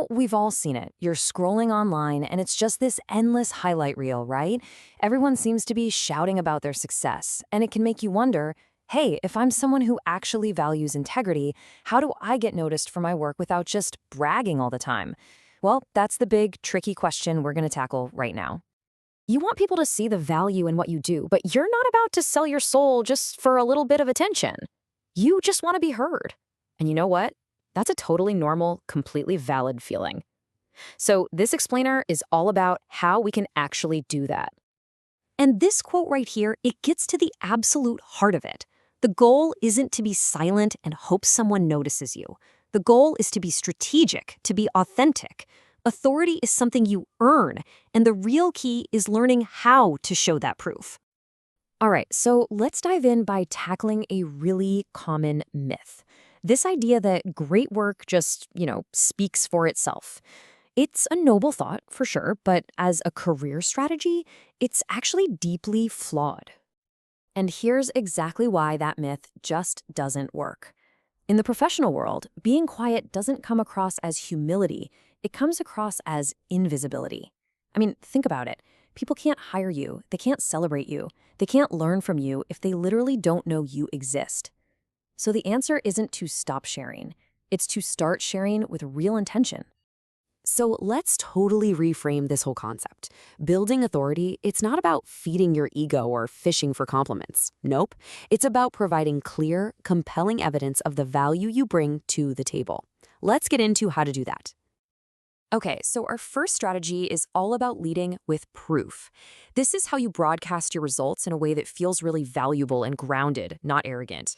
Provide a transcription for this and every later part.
We've all seen it. You're scrolling online and it's just this endless highlight reel, right? Everyone seems to be shouting about their success, and it can make you wonder, hey, if I'm someone who actually values integrity, how do I get noticed for my work without just bragging all the time? Well, that's the big, tricky question we're going to tackle right now. You want people to see the value in what you do, but you're not about to sell your soul just for a little bit of attention. You just want to be heard. And you know what? That's a totally normal, completely valid feeling. So this explainer is all about how we can actually do that. And this quote right here, it gets to the absolute heart of it. The goal isn't to be silent and hope someone notices you. The goal is to be strategic, to be authentic. Authority is something you earn, and the real key is learning how to show that proof. All right, so let's dive in by tackling a really common myth. This idea that great work just, speaks for itself. It's a noble thought, for sure, but as a career strategy, it's actually deeply flawed. And here's exactly why that myth just doesn't work. In the professional world, being quiet doesn't come across as humility. It comes across as invisibility. I mean, think about it. People can't hire you. They can't celebrate you. They can't learn from you if they literally don't know you exist. So the answer isn't to stop sharing. It's to start sharing with real intention. So let's totally reframe this whole concept. Building authority, it's not about feeding your ego or fishing for compliments. Nope. It's about providing clear, compelling evidence of the value you bring to the table. Let's get into how to do that. Okay, so our first strategy is all about leading with proof. This is how you broadcast your results in a way that feels really valuable and grounded, not arrogant.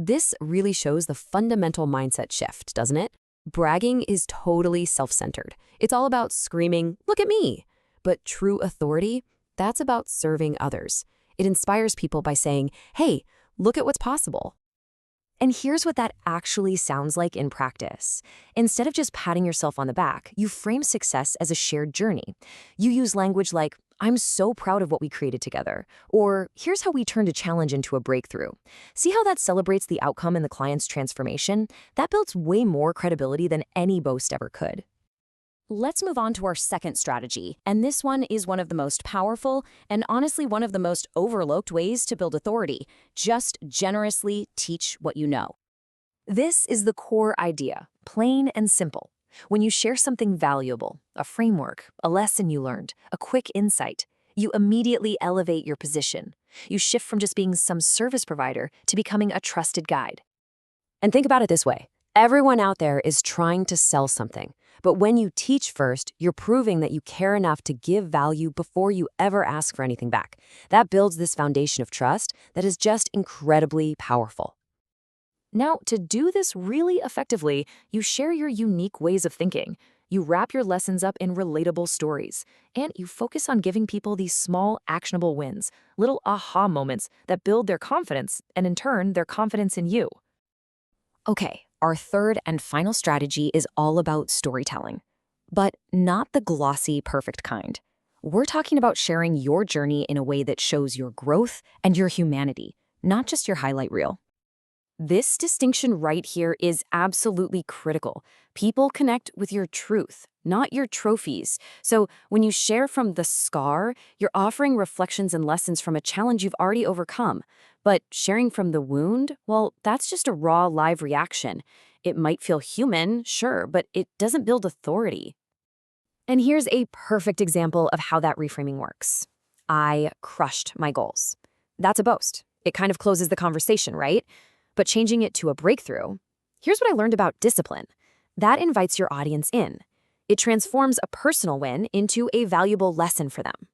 This really shows the fundamental mindset shift, doesn't it? Bragging is totally self-centered. It's all about screaming, "Look at me!" But true authority, that's about serving others. It inspires people by saying, "Hey, look at what's possible." And here's what that actually sounds like in practice. Instead of just patting yourself on the back, you frame success as a shared journey. You use language like, "I'm so proud of what we created together," or "Here's how we turned a challenge into a breakthrough." See how that celebrates the outcome in the client's transformation? That builds way more credibility than any boast ever could. Let's move on to our second strategy, and this one is one of the most powerful and honestly one of the most overlooked ways to build authority. Just generously teach what you know. This is the core idea, plain and simple. When you share something valuable, a framework, a lesson you learned, a quick insight, you immediately elevate your position. You shift from just being some service provider to becoming a trusted guide. And think about it this way. Everyone out there is trying to sell something. But when you teach first, you're proving that you care enough to give value before you ever ask for anything back. That builds this foundation of trust that is just incredibly powerful. Now, to do this really effectively, you share your unique ways of thinking. You wrap your lessons up in relatable stories, and you focus on giving people these small, actionable wins, little aha moments that build their confidence and, in turn, their confidence in you. Okay, our third and final strategy is all about storytelling, but not the glossy, perfect kind. We're talking about sharing your journey in a way that shows your growth and your humanity, not just your highlight reel. This distinction right here is absolutely critical. People connect with your truth, not your trophies. So when you share from the scar, you're offering reflections and lessons from a challenge you've already overcome. But sharing from the wound, well, that's just a raw, live reaction. It might feel human, sure, but it doesn't build authority. And here's a perfect example of how that reframing works. I crushed my goals. That's a boast. It kind of closes the conversation, right? But changing it to a breakthrough, here's what I learned about discipline. That invites your audience in. It transforms a personal win into a valuable lesson for them.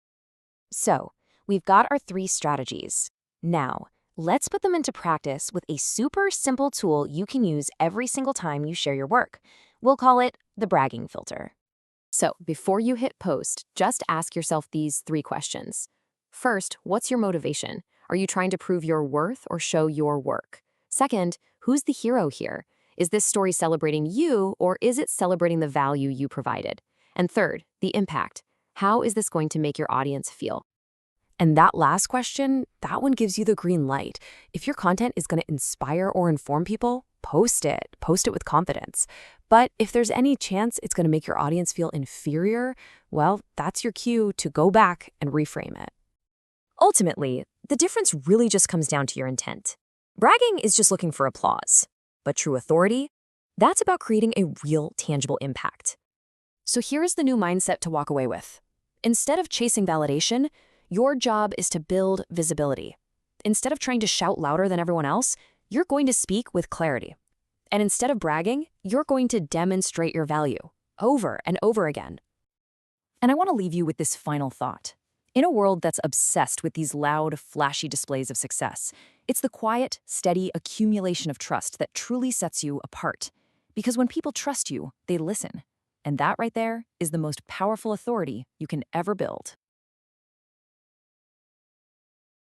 So, we've got our 3 strategies. Now, let's put them into practice with a super simple tool you can use every single time you share your work. We'll call it the bragging filter. So, before you hit post, just ask yourself these 3 questions. First, what's your motivation? Are you trying to prove your worth or show your work? Second, who's the hero here? Is this story celebrating you, or is it celebrating the value you provided? And third, the impact. How is this going to make your audience feel? And that last question, that one gives you the green light. If your content is going to inspire or inform people, post it. Post it with confidence. But if there's any chance it's going to make your audience feel inferior, well, that's your cue to go back and reframe it. Ultimately, the difference really just comes down to your intent. Bragging is just looking for applause, but true authority, that's about creating a real, tangible impact. So here's the new mindset to walk away with. Instead of chasing validation, your job is to build visibility. Instead of trying to shout louder than everyone else, you're going to speak with clarity. And instead of bragging, you're going to demonstrate your value over and over again. And I want to leave you with this final thought. In a world that's obsessed with these loud, flashy displays of success, it's the quiet, steady accumulation of trust that truly sets you apart. Because when people trust you, they listen. And that right there is the most powerful authority you can ever build.